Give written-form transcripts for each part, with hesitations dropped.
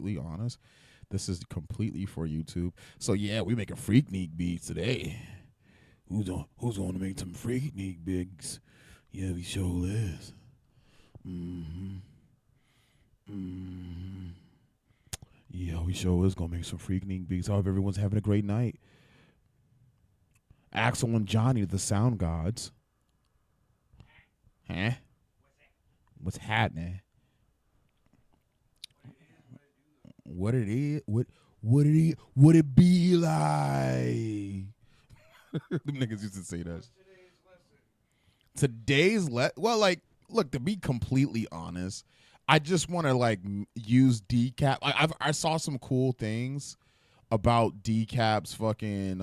completely honest, this is completely for YouTube. So yeah, we making Freak Nik beats today. Who's going to make some Freak Nik bigs? Yeah, we sure is. Mm-hmm. Mm-hmm. Yeah, we sure is gonna make some Freak Nik beats. I hope everyone's having a great night. Axel and Johnny, the sound gods. Huh? What's happening? What it is? What it be like? Them niggas used to say that. Today's well, like, look, to be completely honest, I just want to like use Decap. I saw some cool things about Decap's fucking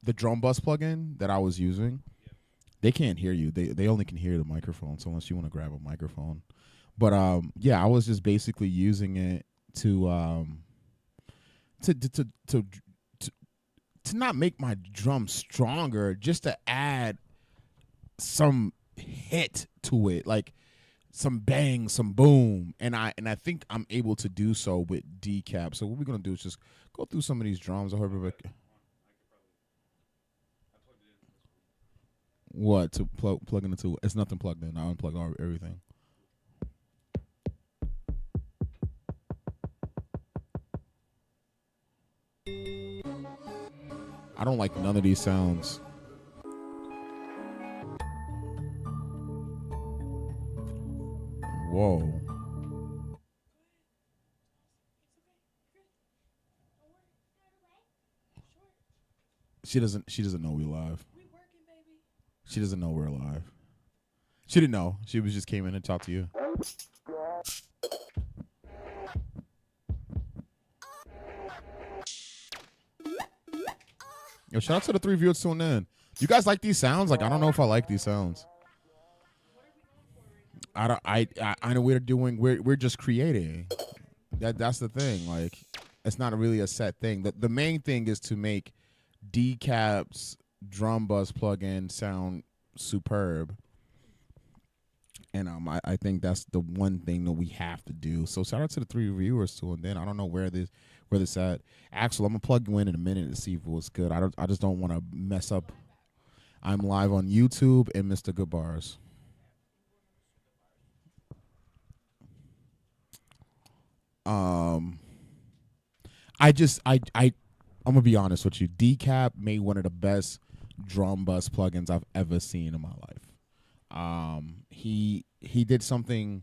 the drum bus plugin that I was using. They can't hear you. They only can hear the microphone. So unless you want to grab a microphone, but yeah, I was just basically using it to not make my drum stronger, just to add some hit to it, like some bang, some boom, and I think I'm able to do so with Decap. So what we're gonna do is just go through some of these drums. I hope everybody. What to plug into? It's nothing plugged in. I unplugged everything. I don't like none of these sounds. Whoa. She doesn't know we live. She doesn't know we're live. She didn't know. She was just came in and talked to you. Yo, shout out to the 3 viewers tuning in. You guys like these sounds? Like, I don't know if I like these sounds. I know we're just creating. That's the thing. Like, it's not really a set thing. The main thing is to make Decap's drum bus plugin sound superb. And I think that's the one thing that we have to do. So shout out to the 3 viewers tuning in. I don't know where this at. Axel, I'm gonna plug you in a minute to see if it was good. I just don't want to mess up. I'm live on YouTube and Mr.Goodbarz. I'm gonna be honest with you. Decap made one of the best drum bus plugins I've ever seen in my life. He did something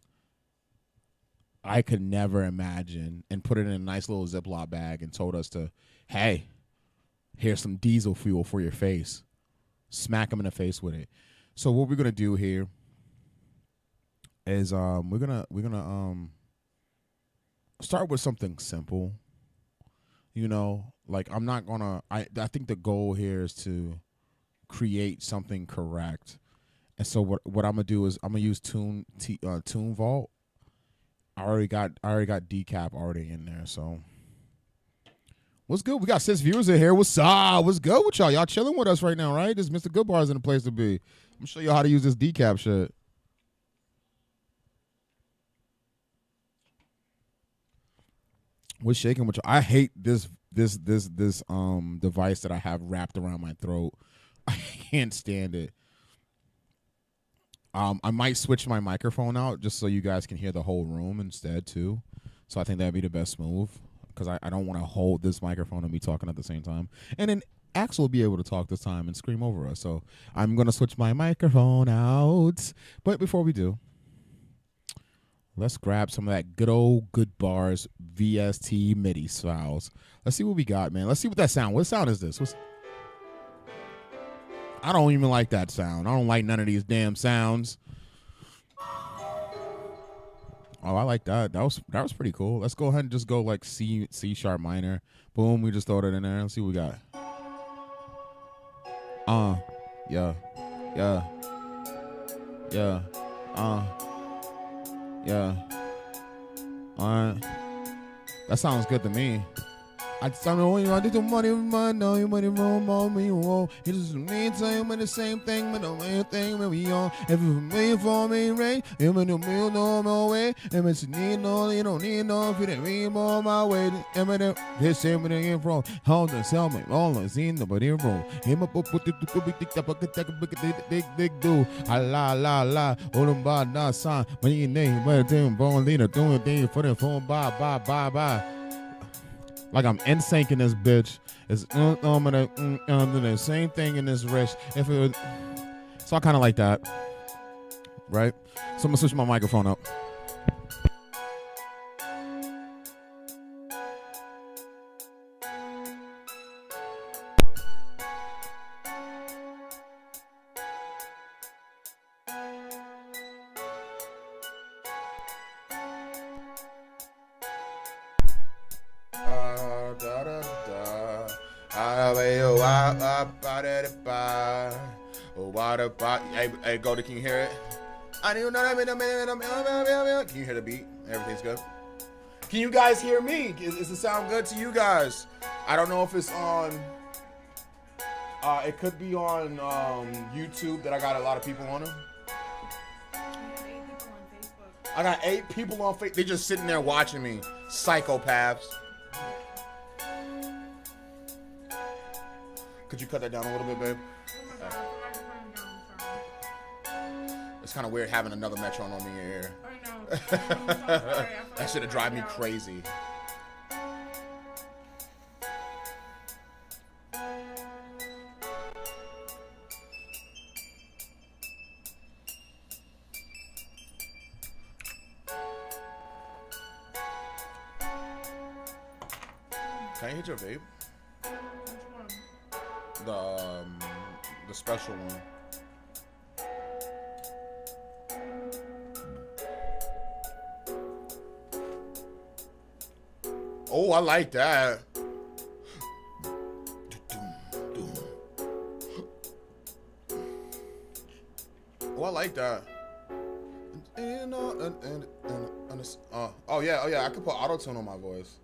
I could never imagine and put it in a nice little Ziploc bag and told us to, hey, here's some diesel fuel for your face. Smack him in the face with it. So what we're gonna do here is we're gonna start with something simple. You know, like I'm not gonna. I think the goal here is to create something correct. And so what I'm gonna do is I'm gonna use Tune Vault. I already got Decap already in there. So what's good? We got 6 viewers in here. What's up? What's good with y'all? Y'all chilling with us right now, right? This Mr.Goodbarz in the place to be. I'm gonna show you how to use this Decap shit. What's shaking with you? I hate this device that I have wrapped around my throat. I can't stand it. I might switch my microphone out just so you guys can hear the whole room instead too. So I think that'd be the best move because I don't want to hold this microphone and be talking at the same time. And then Axel will be able to talk this time and scream over us. So I'm gonna switch my microphone out. But before we do, let's grab some of that good old Goodbarz VST MIDI files. Let's see what we got, man. Let's see what that sound. What sound is this? I don't even like that sound. I don't like none of these damn sounds. Oh, I like that. That was pretty cool. Let's go ahead and just go like C sharp minor. Boom, we just throw it in there. Let's see what we got. Yeah. Yeah. Yeah. Yeah. Alright. That sounds good to me. I tell me I did the money, know you money room on me, won't. It just meantime with the same thing, but the main thing when we on. If it's me for me, right? If it's me, no more way. If it's need no, you don't need no. If you didn't read more my way, this same thing in front. Hold the sell me, all the scene, nobody room. Him up with the big do. La la la, all them bad not sign. When you name, but them born leader doing things for the phone, bye. Like I'm in sync in this bitch. It's the same thing in this wrist. If it was, so I kind of like that, right? So I'm gonna switch my microphone up. Hey, Goldie, can you hear it? Can you hear the beat? Everything's good. Can you guys hear me? Is the sound good to you guys? I don't know if it's on. It could be on YouTube that I got a lot of people on them. I got 8 people on Facebook. They're just sitting there watching me. Psychopaths. Could you cut that down a little bit, babe? It's kind of weird having another Metron on me in your ear. I know. I'm so sorry. That should have drive me crazy. Can I hit your vape? Which one? The special one. Oh, I like that. Oh, I like that. Oh yeah. I could put auto-tune on my voice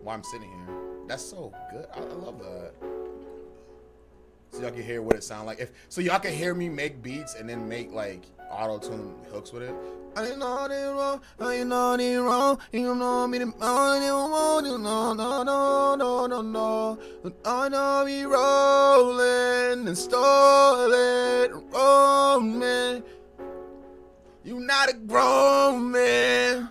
while I'm sitting here. That's so good. I love that. So y'all can hear what it sounds like. So y'all can hear me make beats and then make like auto-tune hooks with it. I didn't know they wrong. I didn't know they wrong. You know me, no. I know we rolling and stolen, man. You not a grown man.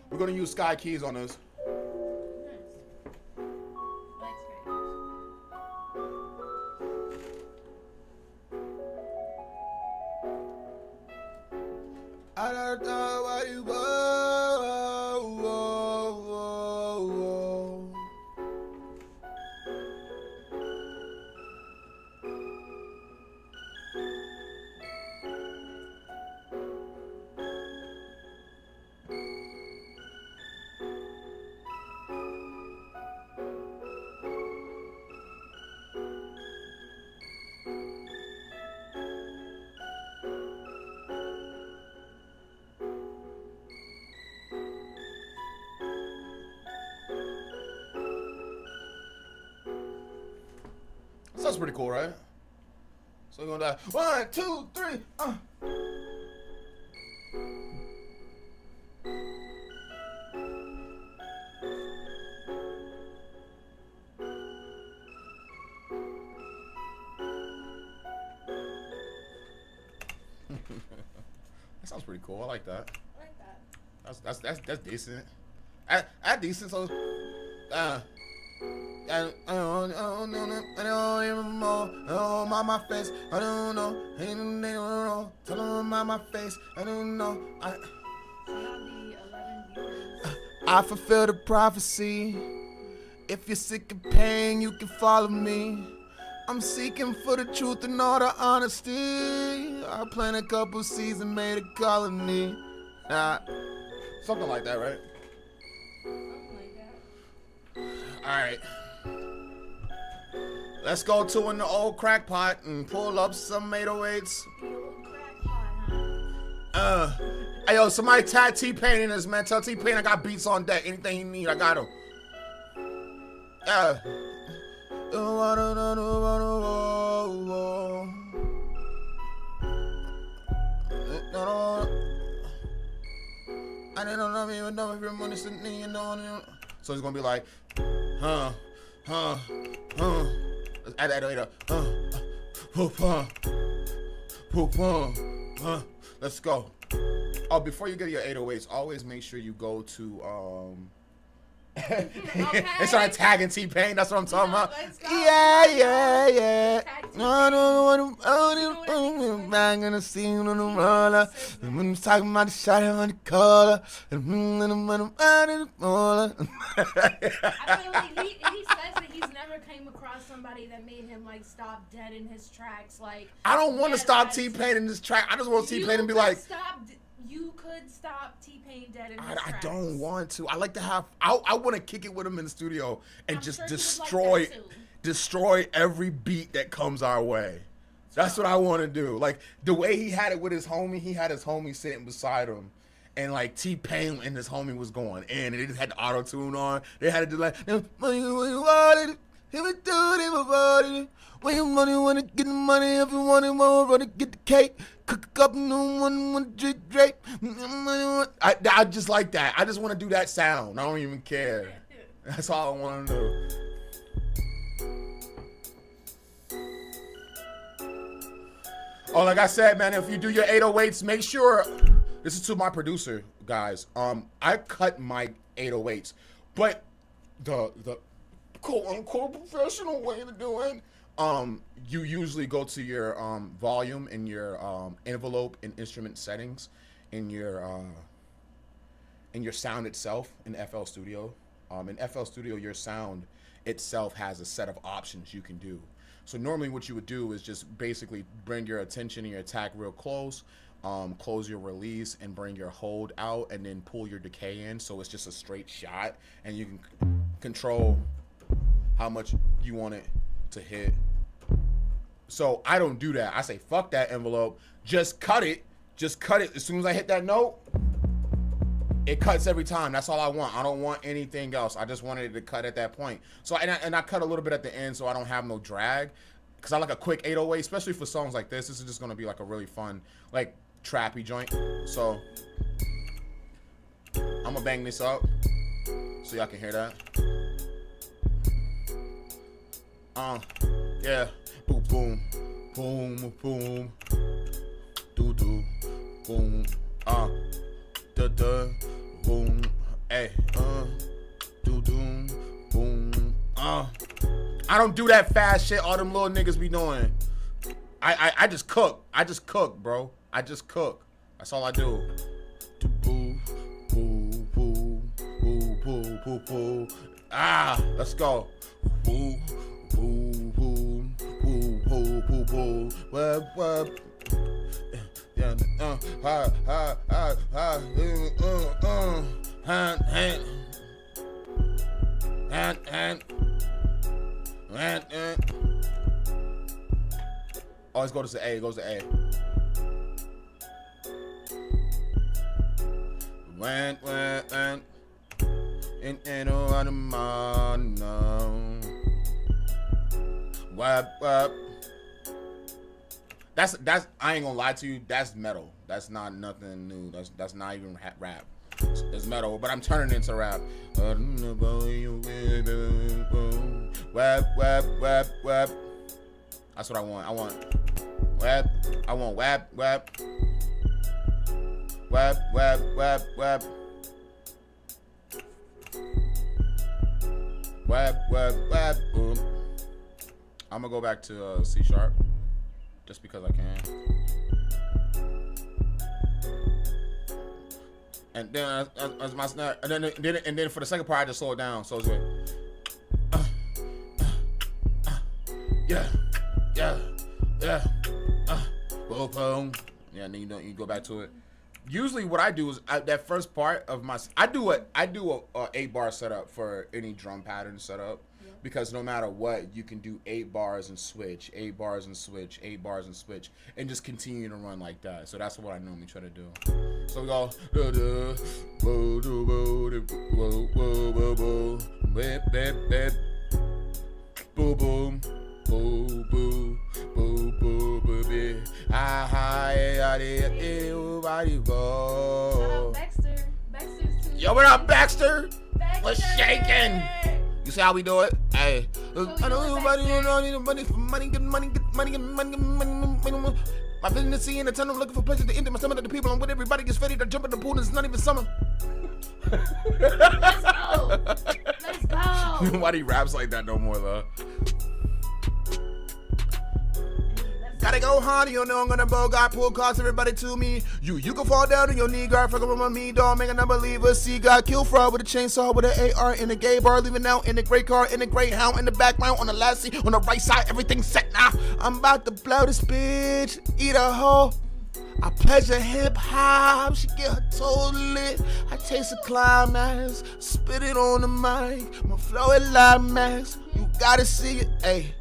We're gonna use Sky Keys on this. I don't know where you go. That's pretty cool, right? So we're gonna die. 1, 2, 3. That sounds pretty cool. I like that. I like that. That's decent. That's decent. So, I don't know, my face. I don't know. Ain't no wrong. Tell them my face. I don't know. I fulfill the prophecy. If you're sick of pain, you can follow me. I'm seeking for the truth and all the honesty. I planted a couple seeds and made a colony. Something like that, right? Something like that. All right. Let's go to in the old crack pot and pull up some 808s. Hey yo, somebody tag T-Pain in this, man. Tell T-Pain I got beats on deck. Anything he need, I got him. Yeah. I didn't know if your money sitting in, you know. So it's gonna be like, add that later. Let's go. Oh, before you get your 808s, always make sure you go to Okay. and start tagging T-Pain. That's what I'm talking about. Let's go. Yeah. Tag I'm gonna see you on the roller. When I'm talking about the shot on the collar. I feel like he says that he's never came across somebody that made him like stop dead in his tracks. Like I don't want to dead stop eyes. T-Pain in this track. I just want T-Pain to be You like, could stop T-Pain dead in his I tracks. don't want to. I like to have. I want to kick it with him in the studio and I'm just sure he would destroy, like that too. destroy every beat that comes our way. That's what I want to do. Like the way he had it with his homie, he had his homie sitting beside him, and like T-Pain and his homie was going in, and they just had the auto tune on. They had to do like, when you wanted, when you money wanna get the money, if you want it more, wanna get the cake. Cook up no one want to drink. I just like that. I just want to do that sound. I don't even care. That's all I want to do. Oh, like I said, man, if you do your 808s, make sure. This is to my producer, guys. I cut my 808s, but the quote unquote professional way to do it. You usually go to your volume in your envelope and instrument settings in your sound itself in FL Studio. In FL Studio, your sound itself has a set of options you can do. So normally what you would do is just basically bring your attention and your attack real close, close your release and bring your hold out and then pull your decay in so it's just a straight shot and you can control how much you want it to hit. So I don't do that. I say fuck that envelope. Just cut it. Just cut it. As soon as I hit that note, it cuts every time. That's all I want. I don't want anything else. I just wanted it to cut at that point. So and I cut a little bit at the end so I don't have no drag. Cause I like a quick 808, especially for songs like this. This is just gonna be like a really fun, like trappy joint. So I'm gonna bang this up so y'all can hear that. Yeah. Boom, boom, boom, boom, do do, boom, da da, boom, hey, do do, boom, I don't do that fast shit all them little niggas be doing. I just cook. I just cook, bro. I just cook. That's all I do. Do boo, boo, boo, boo, boo, boo, boo. Let's go. Boo, boo, boo. Poo, poo, poo, poo, web, web. Yeah, hand. Always goes to A, goes to A. Went, in out of my now. Wap. That's I ain't gonna lie to you, that's metal. That's not nothing new. That's not even rap. It's metal, but I'm turning it into rap. Wap. That's what I want. I want wap. I want wap. Wap. Boom. I'm gonna go back to C sharp, just because I can. And then as my snare, and then for the second part I just slow it down. So it's like, yeah, boom. Yeah, and then you go back to it. usually what I do is that first part of my I do a 8-bar setup for any drum pattern setup. Because no matter what, you can do 8 bars and switch, 8 bars and switch, 8 bars and switch, and just continue to run like that. So that's what I normally try to do. So we go, boo boom, boo boo, boo boo boo, everybody go. Yo, what up, Baxter? What's shaking? You see how we do it? Hey, I know everybody need money for money, get money, get money, get money, get money. My business in the tunnel looking for places to enter. My stomach, the people I'm with, everybody gets ready to jump in the pool. It's not even summer. Let's go. Let's go. Nobody raps like that no more, though. Gotta go hard, you know I'm gonna bogart, pull cards, everybody to me. You can fall down on your knee guard, fucking with me, dog, make an unbeliever. See, God kill fraud with a chainsaw, with an AR in a gay bar, leaving out in a gray car, in a Greyhound, in the background, on the last seat, on the right side, everything set now. I'm about to blow this bitch, eat a hoe. I pleasure hip hop, she get her toe lit. I taste the climax, spit it on the mic, my flow is like max. You gotta see it, ayy.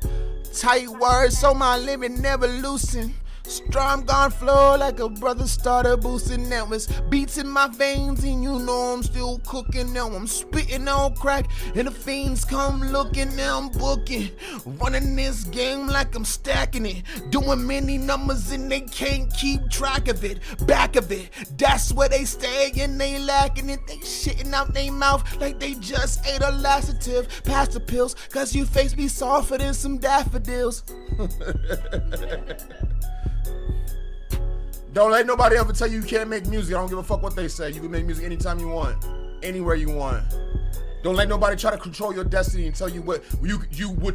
Tight words, so my limit never loosen. Strong gone flow like a brother started boosting. Now it's beats in my veins and you know I'm still cooking. Now I'm spitting on crack and the fiends come looking. Now I'm booking, running this game like I'm stacking it. Doing many numbers and they can't keep track of it. Back of it, that's where they stay and they lacking it. They shitting out they mouth like they just ate a laxative. Pass the pills, cause you face be softer than some daffodils. Don't let nobody ever tell you you can't make music. I don't give a fuck what they say. You can make music anytime you want, anywhere you want. Don't let nobody try to control your destiny and tell you what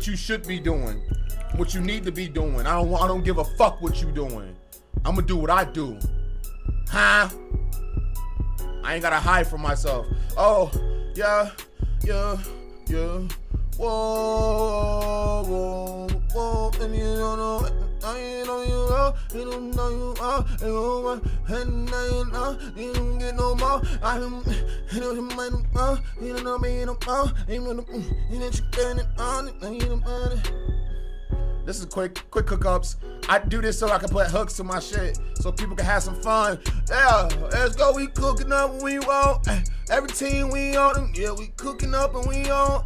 you should be doing, what you need to be doing. I don't give a fuck what you doing. I'm gonna do what I do. Huh? I ain't gotta hide from myself. Oh, yeah. Whoa, whoa, whoa, and you don't know. I know you are, you don't know you are, and now you know, you don't get no more. I don't know you don't know me, you don't know, you don't get it on, you don't know. This is quick hookups. I do this so I can put hooks to my shit, so people can have some fun. Yeah, let's go. We cooking up and we want. Every team we on, yeah, we cooking up and we on.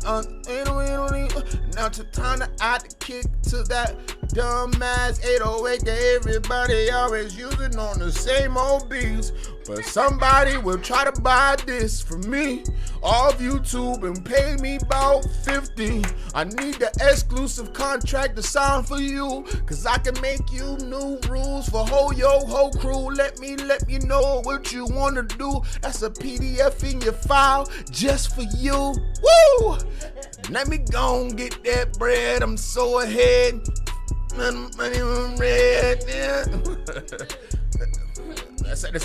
Now it's time to add the kick to that dumbass 808 that everybody always using on the same old beats. But somebody will try to buy this from me off YouTube and pay me about 50. I need the exclusive contract to sign for you, cause I can make you new rules for whole crew. Let me know what you wanna do. That's a PDF in your file just for you. Woo! Let me go and get that bread. I'm so ahead. Money red, yeah.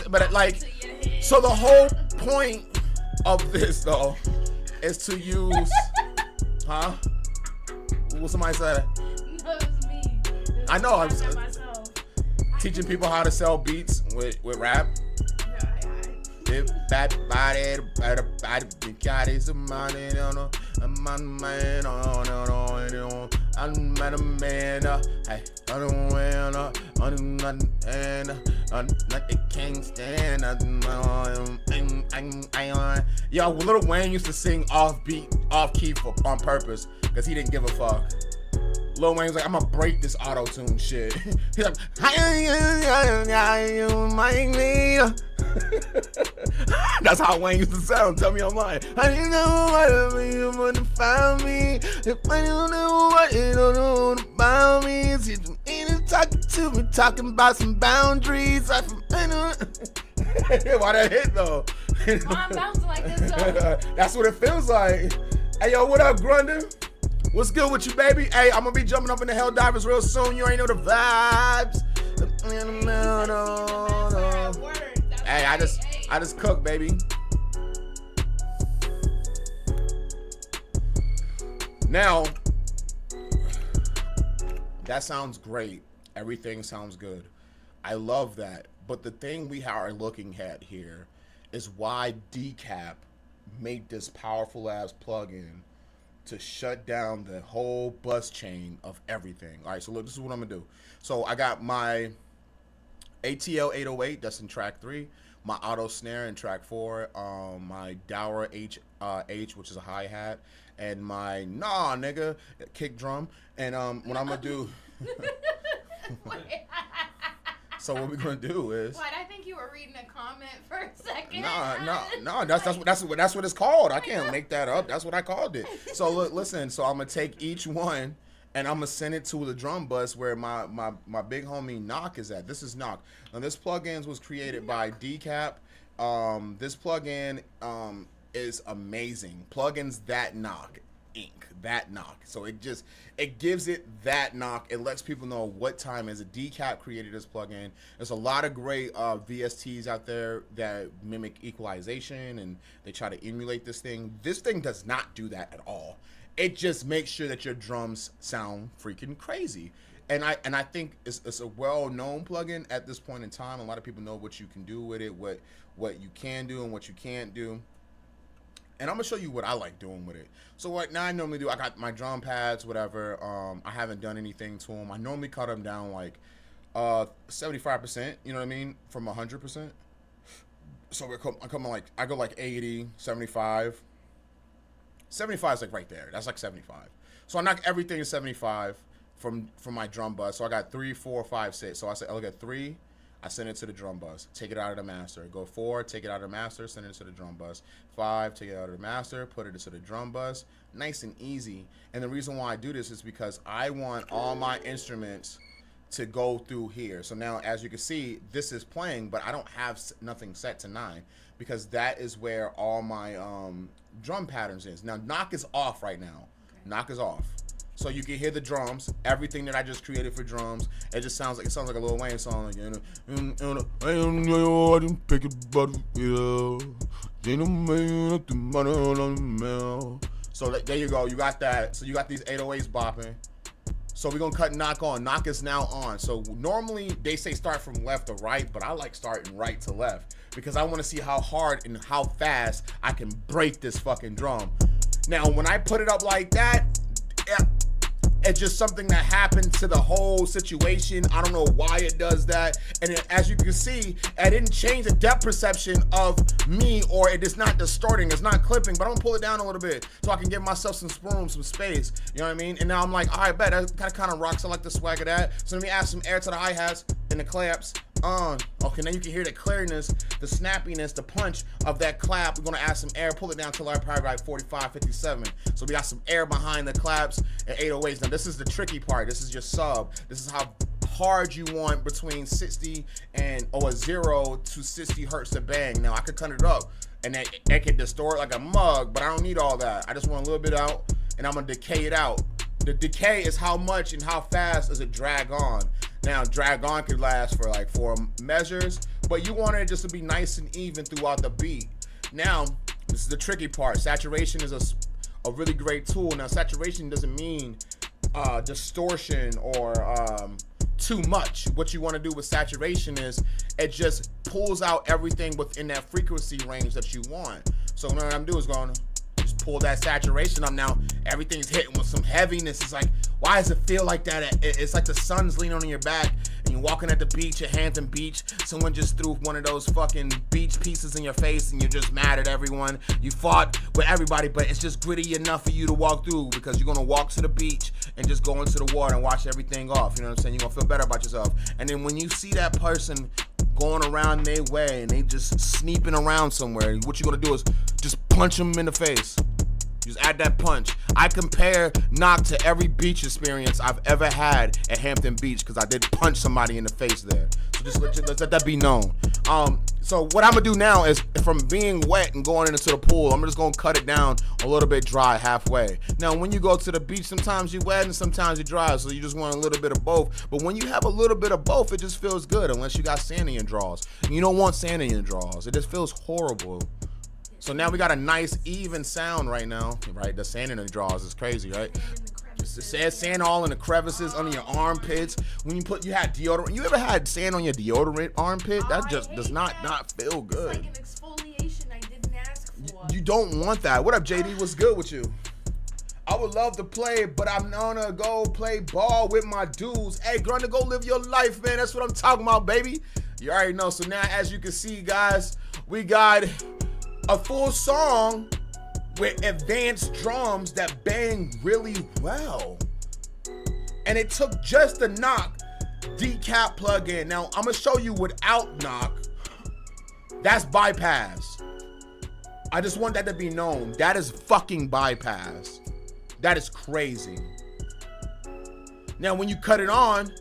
But like, so the whole point of this though is to use, huh? What somebody said? No, it was me. I know. I was myself. teaching people how to sell beats with rap. That body, got some money, I'm a man, I'm a man, hey, I don't win, I'm not the king stand, yo, Lil Wayne used to sing off key on purpose, because he didn't give a fuck. Lil Wayne was like, I'm gonna break this auto-tune shit. He's like, that's how Wayne used to sound. Tell me I'm lying. I didn't know what you want to find me. If I don't know what you don't know about me, it's talking to me, talking about some boundaries. Why that hit though? Why I'm bouncing like this though? That's what it feels like. Hey yo, what up, Grundon? What's good with you, baby? Hey, I'm gonna be jumping up in the Hell Divers real soon. You already know the vibes. Hey, I just cook, baby. Now, that sounds great. Everything sounds good. I love that. But the thing we are looking at here is why Decap made this powerful ass plugin to shut down the whole bus chain of everything. All right, so look, this is what I'm gonna do. So I got my ATL 808, that's in track 3. My auto snare in track 4. My Dower H, which is a hi hat, and my nah nigga kick drum. And what I'm gonna do. So what we're gonna do is. What? I think you were reading a comment for a second. No. That's what it's called. I can't make that up. That's what I called it. So look, listen. So I'm gonna take each one and I'm gonna send it to the drum bus where my big homie Knock is at. This is Knock. Now this plugin was created by Decap. This plugin is amazing. Plugins that knock. Inc. That knock. So it gives it that knock. It lets people know what time is it. Decap created this plugin. There's a lot of great VSTs out there that mimic equalization and they try to emulate this thing. This thing does not do that at all. It just makes sure that your drums sound freaking crazy. And I think it's a well-known plugin at this point in time. A lot of people know what you can do with it, what you can do and what you can't do. And I'm gonna show you what I like doing with it. So what now I normally do, I got my drum pads, whatever. I haven't done anything to them. I normally cut them down like 75%, you know what I mean, from 100%. So I go like 80, 75. 75 is like right there. That's like 75. So I knock everything at 75 from my drum bus. So I got 3, 4, 5, 6. So I look at 3. I send it to the drum bus, take it out of the master. Go 4, take it out of the master, send it to the drum bus. 5, take it out of the master, put it into the drum bus. Nice and easy. And the reason why I do this is because I want all my instruments to go through here. So now, as you can see, this is playing, but I don't have nothing set to 9 because that is where all my drum patterns is. Now, knock is off right now. Okay. Knock is off. So you can hear the drums, everything that I just created for drums. It just sounds like a Lil Wayne song. So there you go. You got that. So you got these 808s bopping. So we're gonna cut knock on. Knock is now on. So normally they say start from left to right, but I like starting right to left because I want to see how hard and how fast I can break this fucking drum. Now when I put it up like that, it's just something that happened to the whole situation. I don't know why it does that. And as you can see, I didn't change the depth perception of me, or it is not distorting, it's not clipping, but I'm gonna pull it down a little bit so I can give myself some room, some space. You know what I mean? And now I'm like, all right, bet that kind of rocks. I like the swag of that. So let me add some air to the hi-hats and the claps. Okay, now you can hear the clearness, the snappiness, the punch of that clap. We're gonna add some air, pull it down till our probably like 45, 57. So we got some air behind the claps and 808s. Now this is the tricky part. This is your sub. This is how hard you want between 60 and 0 to 60 hertz to bang. Now I could cut it up and it can distort like a mug, but I don't need all that. I just want a little bit out and I'm gonna decay it out. The decay is how much and how fast does it drag on. Now, drag on could last for like 4 measures, but you want it just to be nice and even throughout the beat. Now, this is the tricky part. Saturation is a really great tool. Now, saturation doesn't mean distortion or too much. What you want to do with saturation is it just pulls out everything within that frequency range that you want. So what I'm doing is going to just pull that saturation up. Now everything's hitting with some heaviness. It's like, why does it feel like that? It's like the sun's leaning on your back and you're walking at the beach at Hampton Beach. Someone just threw one of those fucking beach pieces in your face and you're just mad at everyone. You fought with everybody, but it's just gritty enough for you to walk through because you're gonna walk to the beach and just go into the water and wash everything off. You know what I'm saying? You're gonna feel better about yourself. And then when you see that person going around their way and they just sneaking around somewhere, what you're gonna do is just punch them in the face. Just add that punch. I compare knock to every beach experience I've ever had at Hampton Beach because I did punch somebody in the face there. So just let that be known. So what I'm gonna do now is from being wet and going into the pool, I'm just gonna cut it down a little bit dry halfway. Now when you go to the beach, sometimes you're wet and sometimes you're dry, so you just want a little bit of both. But when you have a little bit of both, it just feels good unless you got sand in your drawers. And you don't want sand in your drawers. It just feels horrible. So now we got a nice even sound right now, right? The sand in the drawers is crazy, right? sand all in the crevices under your armpits. When you had deodorant, you ever had sand on your deodorant armpit? That just does not feel good. It's like an exfoliation I didn't ask for. You don't want that. What up, JD? What's good with you? I would love to play, but I'm gonna go play ball with my dudes. Hey, Grunter, go live your life, man. That's what I'm talking about, baby. You already know. So now, as you can see, guys, we got a full song with advanced drums that bang really well. And it took just a knock Decap plugin. Now, I'm gonna show you without knock. That's bypass. I just want that to be known. That is fucking bypass. That is crazy. Now, when you cut it on,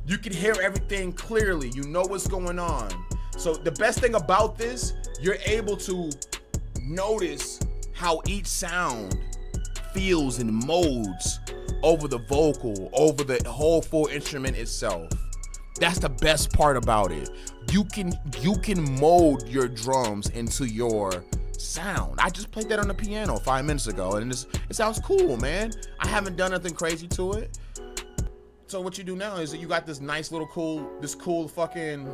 you can hear everything clearly. You know what's going on. So the best thing about this, you're able to notice how each sound feels and molds over the vocal, over the whole full instrument itself. That's the best part about it. You can mold your drums into your sound. I just played that on the piano 5 minutes ago, and it sounds cool, man. I haven't done nothing crazy to it. So what you do now is that you got this nice little cool fucking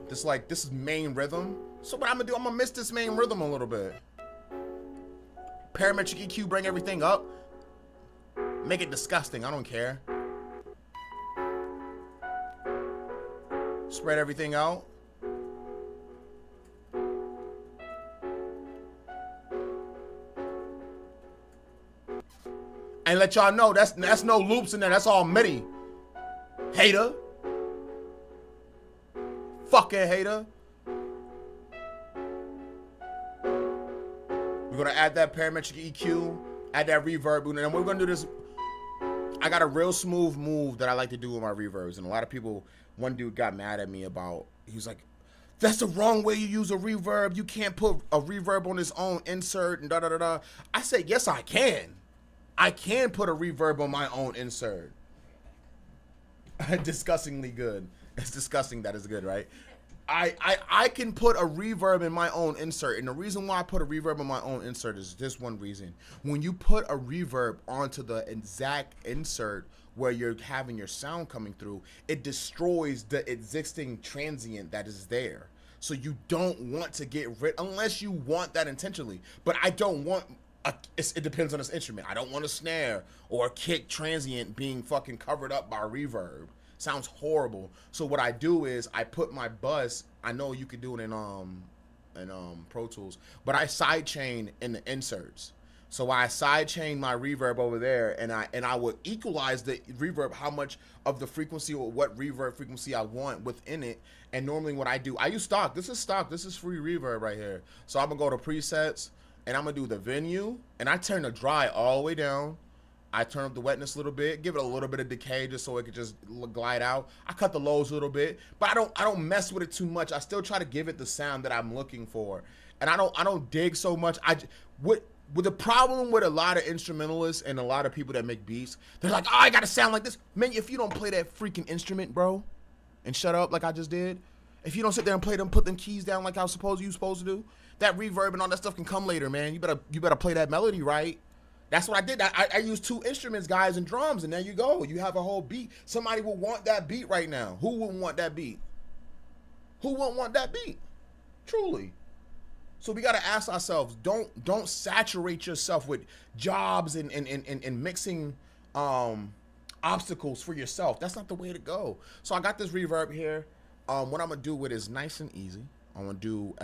this is main rhythm. So what I'm gonna do, I'm gonna miss this main rhythm a little bit. Parametric EQ, bring everything up. Make it disgusting, I don't care. Spread everything out. And let y'all know that's no loops in there. That's all MIDI. Hater. Fucking hater. We're gonna add that parametric EQ, add that reverb, and then we're gonna do this. I got a real smooth move that I like to do with my reverbs, and a lot of people, one dude got mad at me about, he was like, that's the wrong way you use a reverb. You can't put a reverb on its own insert and da-da-da-da. I said, yes, I can. I can put a reverb on my own insert. Disgustingly good. It's disgusting that is good, right? I can put a reverb in my own insert, and the reason why I put a reverb in my own insert is this one reason. When you put a reverb onto the exact insert where you're having your sound coming through, it destroys the existing transient that is there. So you don't want to get rid, unless you want that intentionally. But I don't want, it depends on this instrument. I don't want a snare or a kick transient being fucking covered up by reverb. Sounds horrible. So what I do is I put my bus, I know you could do it in Pro Tools, but I sidechain in the inserts. So I sidechain my reverb over there, and I would equalize the reverb, how much of the frequency or what reverb frequency I want within it. And normally what I do, I use stock. This is stock. This is free reverb right here. So I'm gonna go to presets, and I'm gonna do the venue, and I turn the dry all the way down. I turn up the wetness a little bit, give it a little bit of decay just so it could just glide out. I cut the lows a little bit, but I don't mess with it too much. I still try to give it the sound that I'm looking for, and I don't dig so much. With the problem with a lot of instrumentalists and a lot of people that make beats, they're like, oh, I gotta sound like this. Man, if you don't play that freaking instrument, bro, and shut up like I just did, if you don't sit there and play them, put them keys down like you're supposed to do, that reverb and all that stuff can come later, man. You better play that melody right. That's what I did. I used two instruments, guys, and drums, and there you go. You have a whole beat. Somebody will want that beat right now. Who wouldn't want that beat? Who wouldn't want that beat? Truly. So we gotta ask ourselves, don't saturate yourself with jobs and mixing obstacles for yourself. That's not the way to go. So I got this reverb here. What I'm gonna do with it is nice and easy. I'm gonna do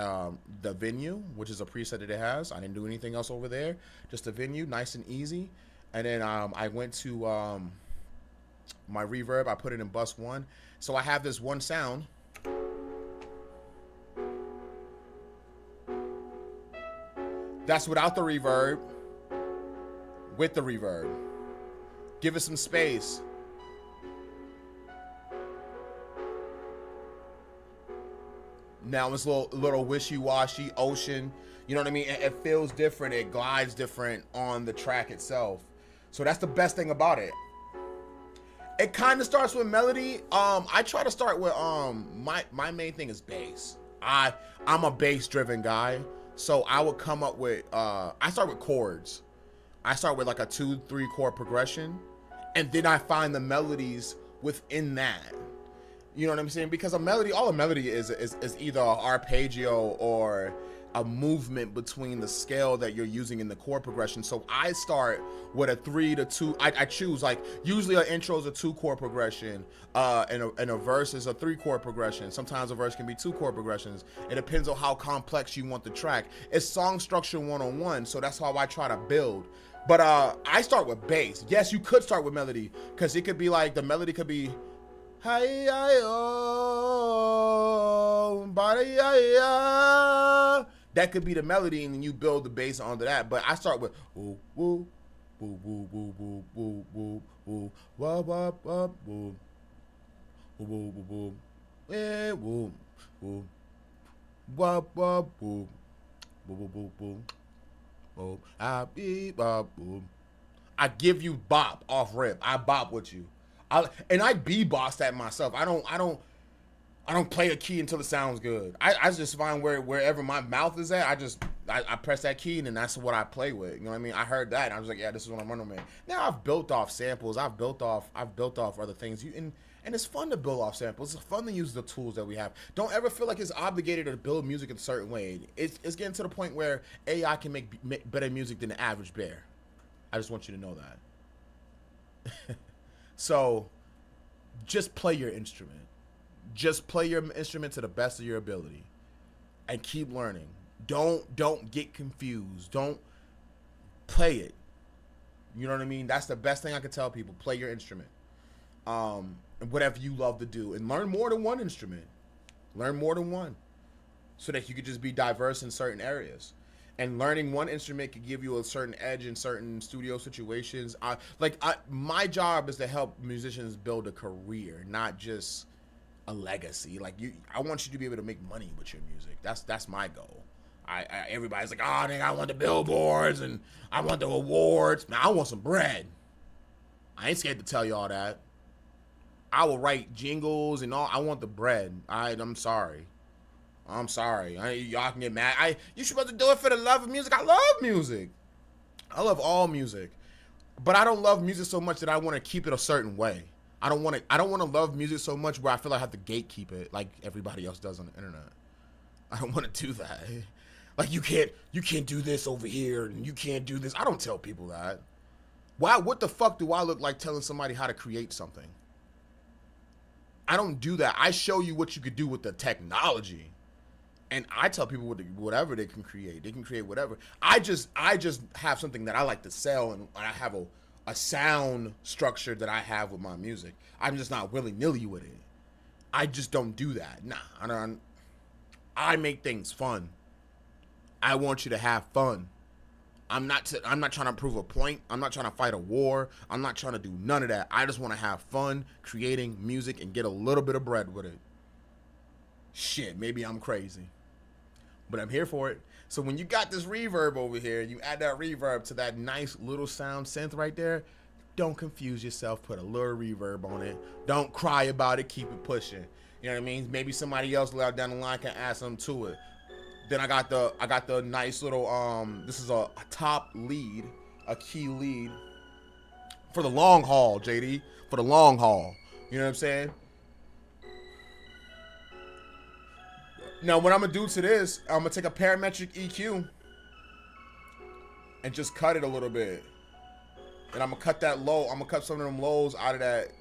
the venue, which is a preset that it has. I didn't do anything else over there. Just the venue, nice and easy. And then I went to my reverb. I put it in bus 1. So I have this one sound. That's without the reverb. With the reverb. Give it some space. Now it's a little wishy-washy, ocean. You know what I mean? It feels different. It glides different on the track itself. So that's the best thing about it. It kind of starts with melody. I try to start with my main thing is bass. I'm a bass-driven guy, so I would come up with I start with chords. I start with like a 2-3 chord progression, and then I find the melodies within that. You know what I'm saying? Because a melody, all a melody is either an arpeggio or a movement between the scale that you're using in the chord progression. So I start with a 3 to 2. I choose, like, usually an intro is a 2 chord progression, and a verse is a 3 chord progression. Sometimes a verse can be 2 chord progressions. It depends on how complex you want the track. It's song structure 101, so that's how I try to build. But I start with bass. Yes, you could start with melody, because it could be like, the melody could be hi oh body. That could be the melody, and then you build the bass onto that. But I start with woo woo woo woo woo woo woo woo woo wah wah wah woo woo woo woo woo eh woo woo wah wah woo woo woo woo woo woo I be bop woo. I give you bop off rip. I bop with you. I beboss that myself. I don't play a key until it sounds good. I just find wherever my mouth is at, I press that key, and then that's what I play with. You know what I mean? I heard that, and I was like, yeah, this is what I'm running with. Now I've built off samples. I've built off other things. And it's fun to build off samples. It's fun to use the tools that we have. Don't ever feel like it's obligated to build music a certain way. It's getting to the point where AI can make better music than the average bear. I just want you to know that. So, just play your instrument. Just play your instrument to the best of your ability, and keep learning. Don't get confused. Don't play it. You know what I mean? That's the best thing I can tell people. Play your instrument, and whatever you love to do, and learn more than one instrument. Learn more than one, so that you could just be diverse in certain areas. And learning one instrument could give you a certain edge in certain studio situations. My job is to help musicians build a career, not just a legacy. I want you to be able to make money with your music. That's my goal. Everybody's like, oh, nigga, I want the billboards and I want the awards. Now I want some bread. I ain't scared to tell y'all that. I will write jingles and all. I want the bread. I'm sorry. Y'all can get mad. You supposed to do it for the love of music. I love music. I love all music. But I don't love music so much that I want to keep it a certain way. I don't want to love music so much where I feel like I have to gatekeep it like everybody else does on the internet. I don't want to do that. Like, you can't do this over here and you can't do this. I don't tell people that. What the fuck do I look like telling somebody how to create something? I don't do that. I show you what you could do with the technology. And I tell people whatever they can create. They can create whatever. I just have something that I like to sell, and I have a sound structure that I have with my music. I'm just not willy-nilly with it. I just don't do that. Nah, I make things fun. I want you to have fun. I'm not trying to prove a point. I'm not trying to fight a war. I'm not trying to do none of that. I just want to have fun creating music and get a little bit of bread with it. Shit, maybe I'm crazy, but I'm here for it. So when you got this reverb over here, you add that reverb to that nice little sound synth right there, don't confuse yourself. Put a little reverb on it. Don't cry about it. Keep it pushing. You know what I mean? Maybe somebody else down the line can add something to it. Then I got the nice little this is a top lead, a key lead for the long haul, JD, for the long haul. You know what I'm saying? Now, what I'm going to do to this, I'm going to take a parametric EQ and just cut it a little bit. And I'm going to cut that low. I'm going to cut some of them lows out of that.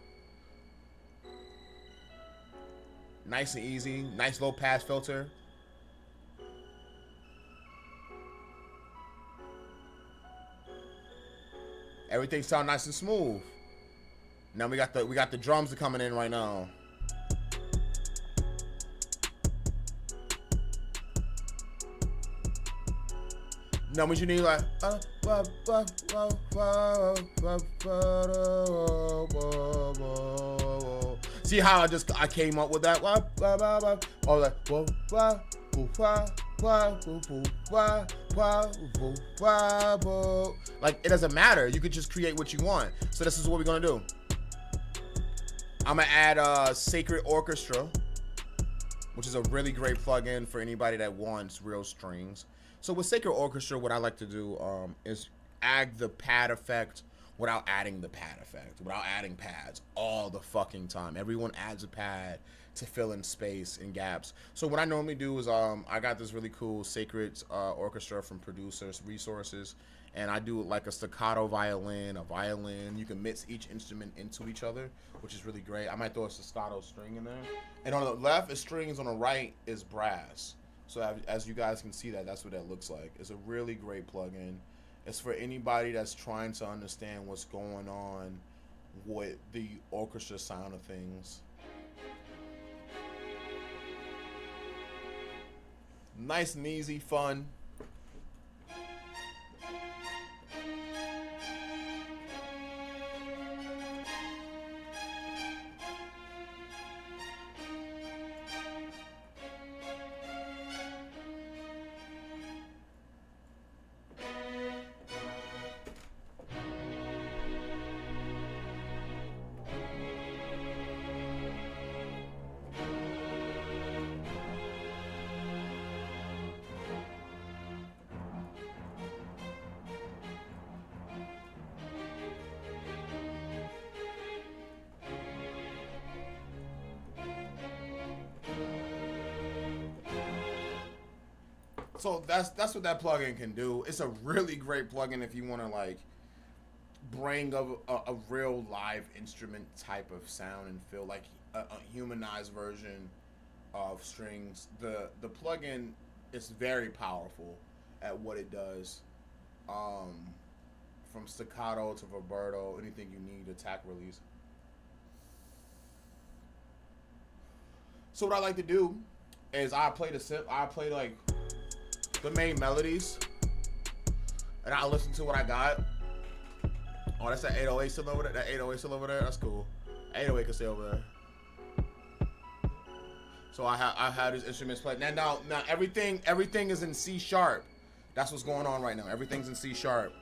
Nice and easy. Nice low pass filter. Everything sound nice and smooth. Now we got the drums coming in right now. Now what you need, like see how I came up with that? All that like, it doesn't matter. You could just create what you want. So this is what we're gonna do. I'm gonna add Sacred Orchestra, which is a really great plugin for anybody that wants real strings. So with Sacred Orchestra, what I like to do is add the pad effect without adding the pad effect, without adding pads all the fucking time. Everyone adds a pad to fill in space and gaps. So what I normally do is I got this really cool sacred orchestra from Producers Resources, and I do like a staccato violin, a violin. You can mix each instrument into each other, which is really great. I might throw a staccato string in there. And on the left is strings, on the right is brass. So as you guys can see that's what that looks like. It's a really great plugin. It's for anybody that's trying to understand what's going on with the orchestra sound of things. Nice and easy, fun. So that's what that plugin can do. It's a really great plugin if you want to like bring a real live instrument type of sound and feel like a humanized version of strings. The plugin is very powerful at what it does. From staccato to vibrato, anything you need, attack, release. So what I like to do is I play like the main melodies, and I listen to what I got. Oh, that's that 808 still over there. That 808 still over there. That's cool. 808 can stay over there. So I have these instruments played. Now everything is in C sharp. That's what's going on right now. Everything's in C sharp.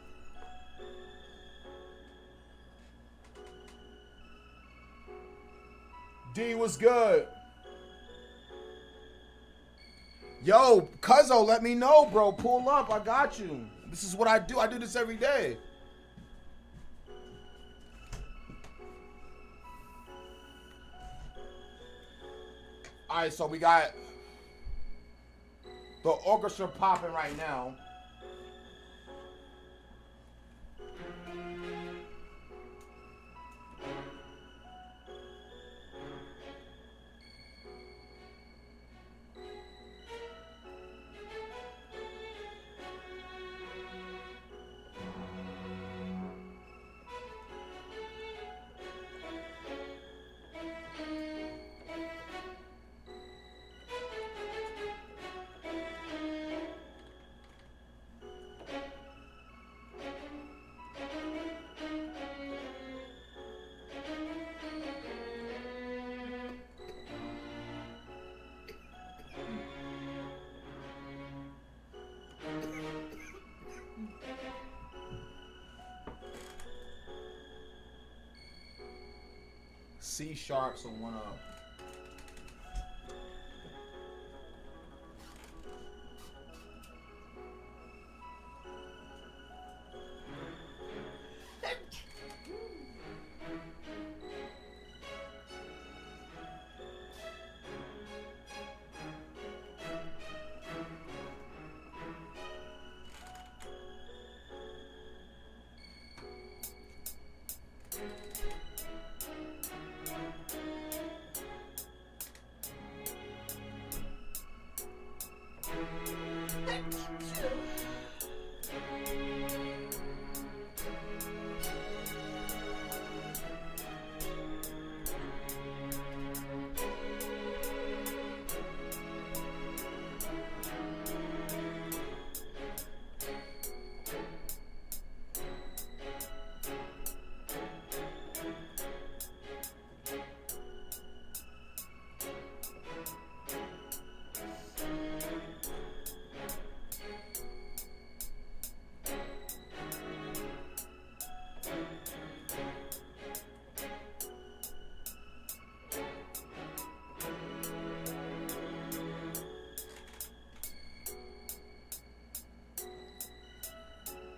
D was good. Yo, Cuzzo, let me know, bro. Pull up. I got you. This is what I do. I do this every day. All right, so we got the orchestra popping right now. C sharp, so one up.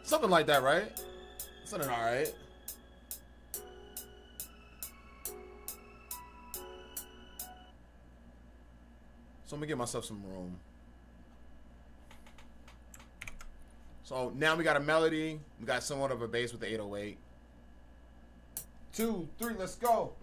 Something like that, right? Something all right. So I'm gonna give myself some room. So now we got a melody. We got somewhat of a bass with the 808. 2, 3, let's go.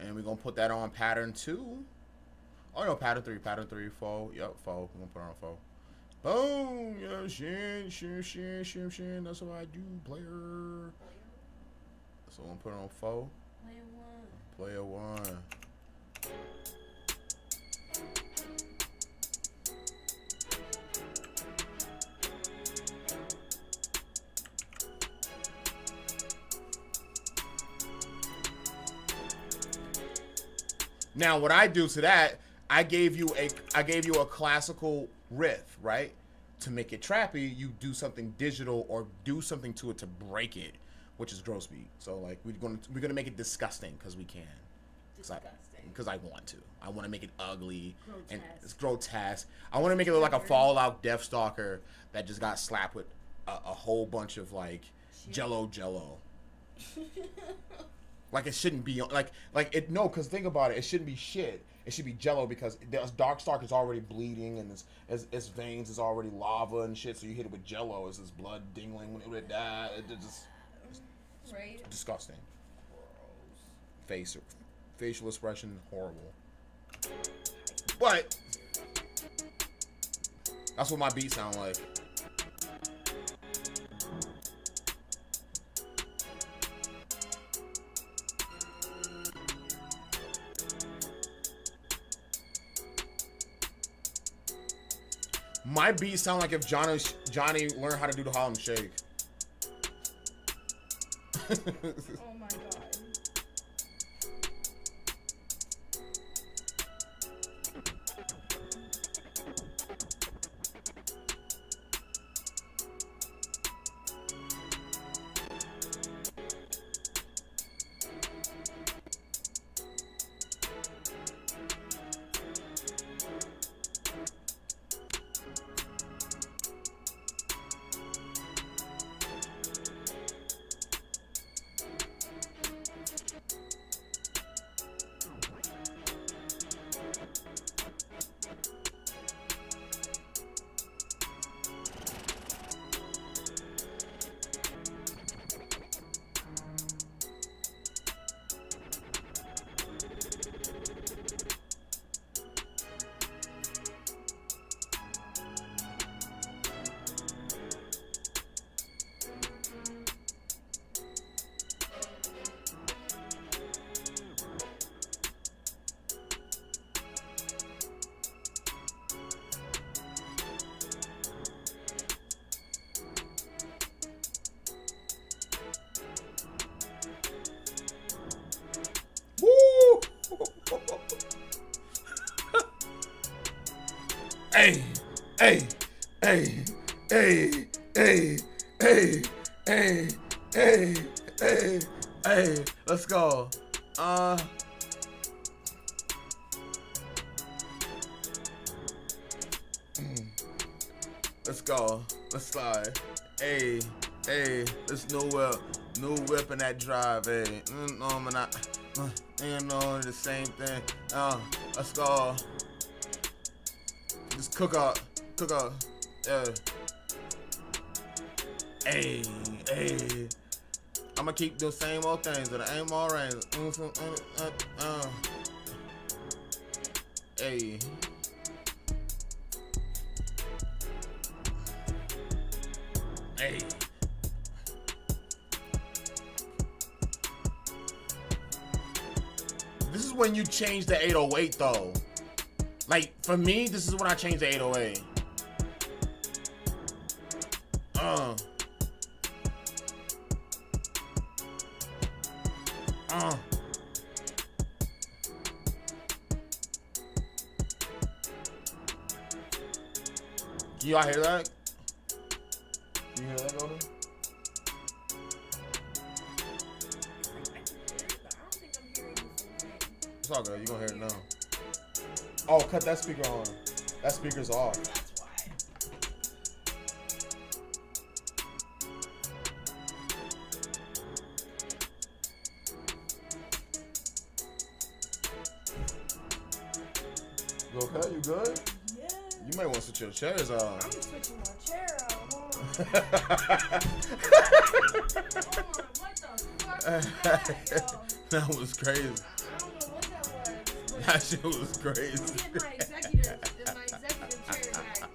And we're gonna put that on pattern 2. Oh no, pattern 3, 4. Yep, 4. We're gonna put it on 4. Boom! Yeah, shit. That's what I do, player. So I'm gonna put it on 4. Player 1. Now, what I do to that, I gave you a classical riff, right? To make it trappy, you do something digital or do something to it to break it, which is gross beat. So like we're gonna make it disgusting because we can. Because I want to. I want to make it ugly and it's grotesque. I want to make it look like a Fallout Deathstalker that just got slapped with a whole bunch of like Jello. Like it shouldn't be like it. No, because think about it. It shouldn't be shit. It should be Jello because Darkstalker is already bleeding and its veins is already lava and shit. So you hit it with Jello, it's just blood dingling when it would die. It's just right. Disgusting. Facial expression horrible. But that's what my beats sound like. My beats sound like if Johnny learned how to do the Harlem Shake. Oh my god. Hey, let's go. Let's go. Let's slide. Hey, this new whip in that drive. Hey, no, man, ain't no the same thing. Let's go. Just cook up. Yeah. Hey. I'ma keep the same old things that I ain't more rain. Hey. Hey. This is when you change the 808 though. Like for me, this is when I change the 808. Y'all hear that? You hear that, Golden? It's all good. You gonna hear it now. Oh, cut that speaker on. That speaker's off. That's why. You okay? You good? Yeah. You might want to switch your chairs off. I'm switching my chair out. Hold on. Hold on. What the fuck was that, yo? That was crazy. I don't know what that was. But That shit was crazy. I'm getting my executive chair back.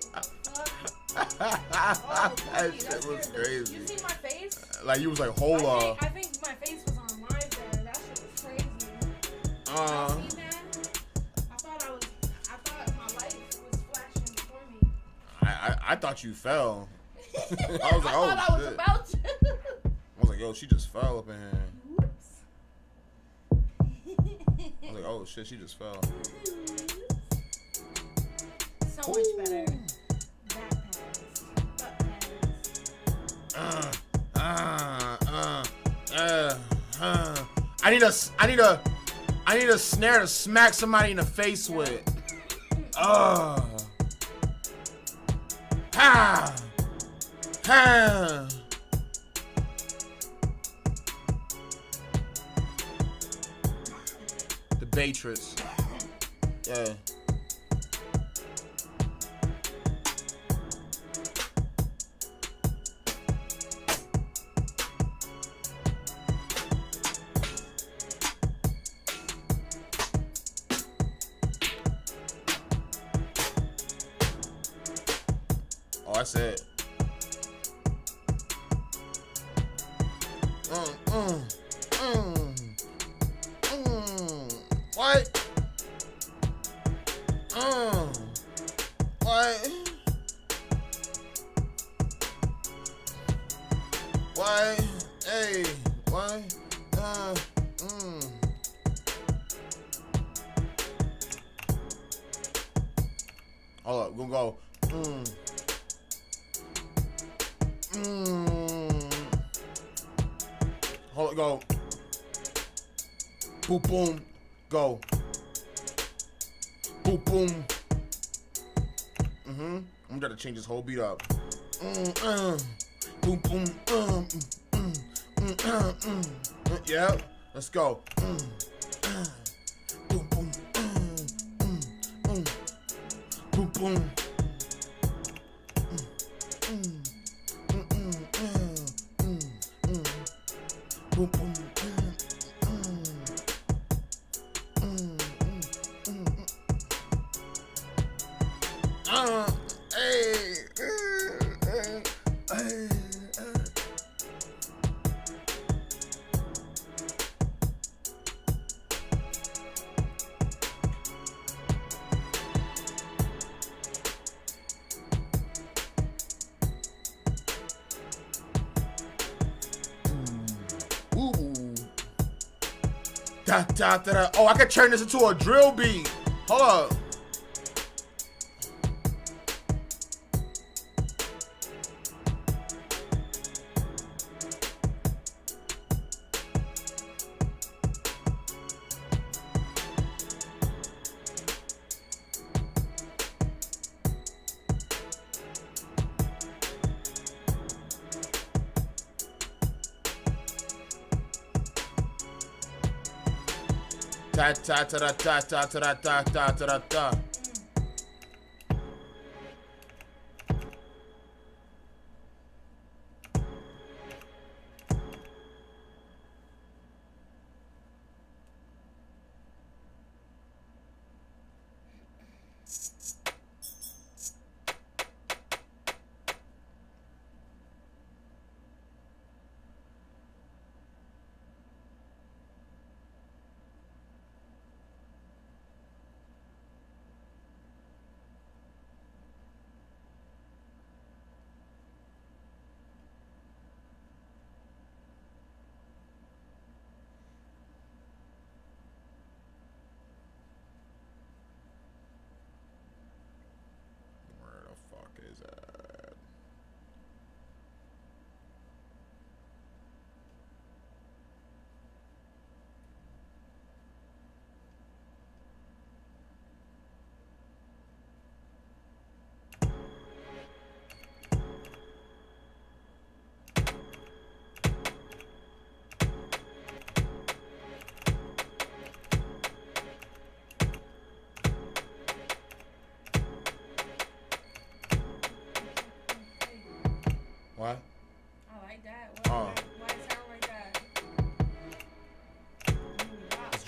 That shit was crazy. You see my face? Like you was like, hold up. I think my face was on live there. That shit was crazy. See that? I thought my light was flashing before me. I thought you fell. I was like, I oh thought I was shit. about to. I was like, yo, she just fell up in here. Whoops. I was like, oh shit, she just fell. So much better. Back pads. Butt pads. I need a snare to smack somebody in the face with. Ha. Ha. The Batrix. Yeah. Oh, that's it. What? What? What? Hey, what? Hold up, we're gonna go. Hold it, go. Boom, boom, go. Boom, boom. I'm gonna change this whole beat up. Boom, boom. Yeah, let's go. Boom, boom. Boom, boom. Boom, boom. Da, da, da, da. Oh, I could turn this into a drill beat. Hold up. Ta ta ta ta ta ta ta ta ta ta ta.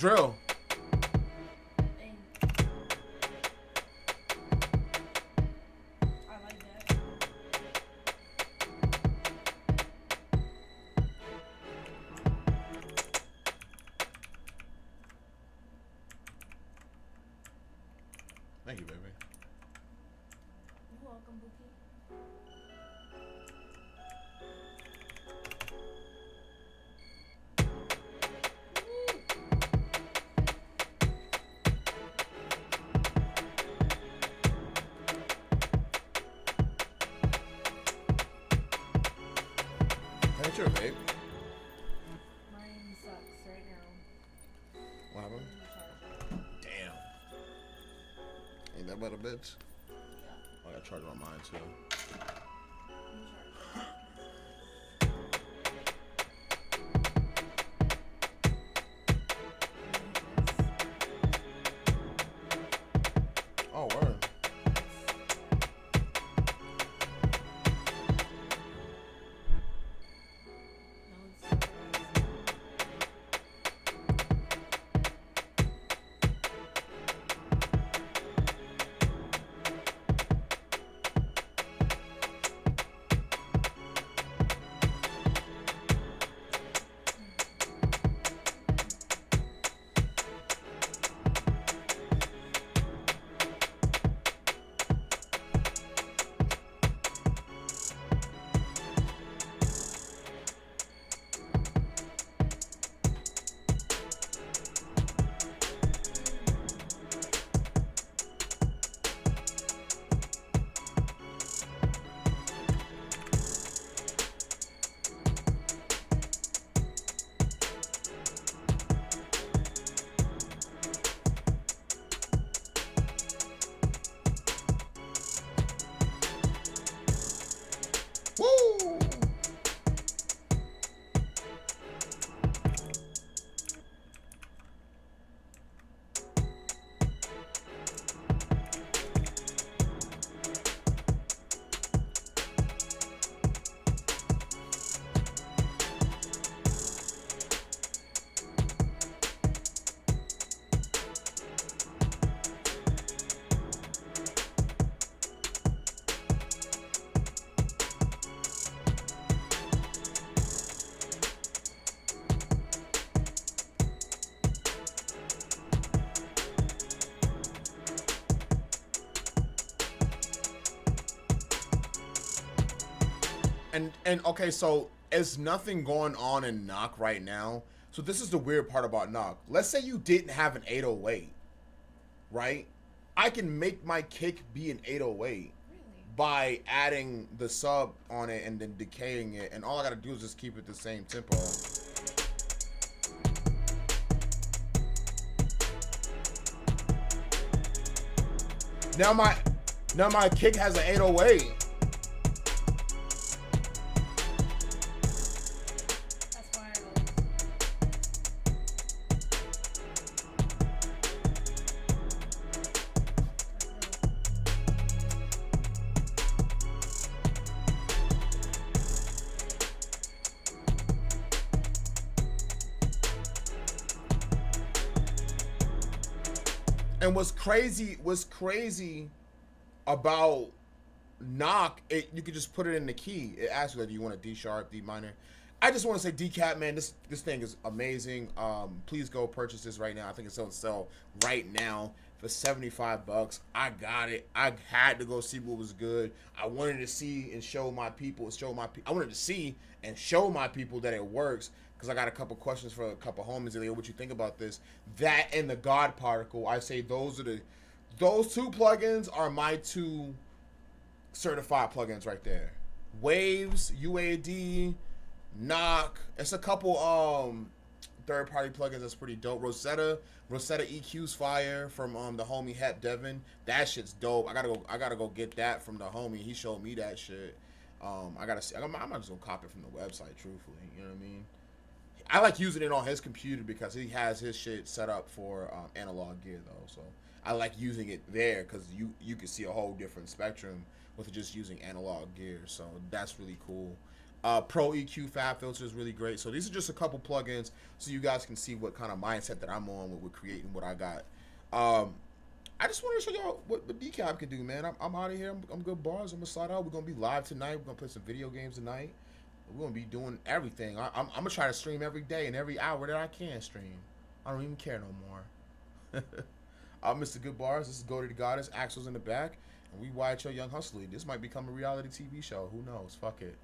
drill. And I like that. Thank you, baby. You're welcome, Bookie. Hey, sure, babe. Mine sucks right now. What happened? Damn. Ain't that about a bitch? Yeah. I got charger on mine too. Oh, word. Woo! And okay, so there's nothing going on in knock right now. So this is the weird part about knock. Let's say you didn't have an 808, right? I can make my kick be an 808 Really? by adding the sub on it and then decaying it, and all I gotta do is just keep it the same tempo. Now my kick has an 808. That's why I don't. And what's crazy about knock, you could just put it in the key. It asks you, like, do you want a D sharp, D minor? I just want to say Decap, man, this thing is amazing. Please go purchase this right now. I think it's on sale right now for $75. I got it. I had to go see what was good. I wanted to see and show my people. I wanted to see and show my people that it works. Because I got a couple questions for a couple homies. Like, what you think about this? That and the God Particle. I say those two plugins are my two certified plugins right there. Waves, UAD, Knock. It's a couple third-party plugins that's pretty dope. Rosetta EQ's fire from the homie Hep Devin. That shit's dope. I gotta go get that from the homie. He showed me that shit. I gotta see. I'm not just gonna copy it from the website. Truthfully, you know what I mean. I like using it on his computer because he has his shit set up for analog gear though. So I like using it there because you can see a whole different spectrum with just using analog gear. So that's really cool. Pro EQ Fab Filter is really great. So these are just a couple plugins so you guys can see what kind of mindset that I'm on with creating what I got. I just want to show y'all what Decap can do, man. I'm out of here. I'm good bars. I'm gonna slide out. We're gonna be live tonight. We're gonna play some video games tonight. We're gonna be doing everything. I'm gonna try to stream every day and every hour that I can stream. I don't even care no more. I'm Mr.Goodbarz. This is Go to the Goddess. Axel's in the back, and we YHO Young Hustler. This might become a reality TV show. Who knows? Fuck it.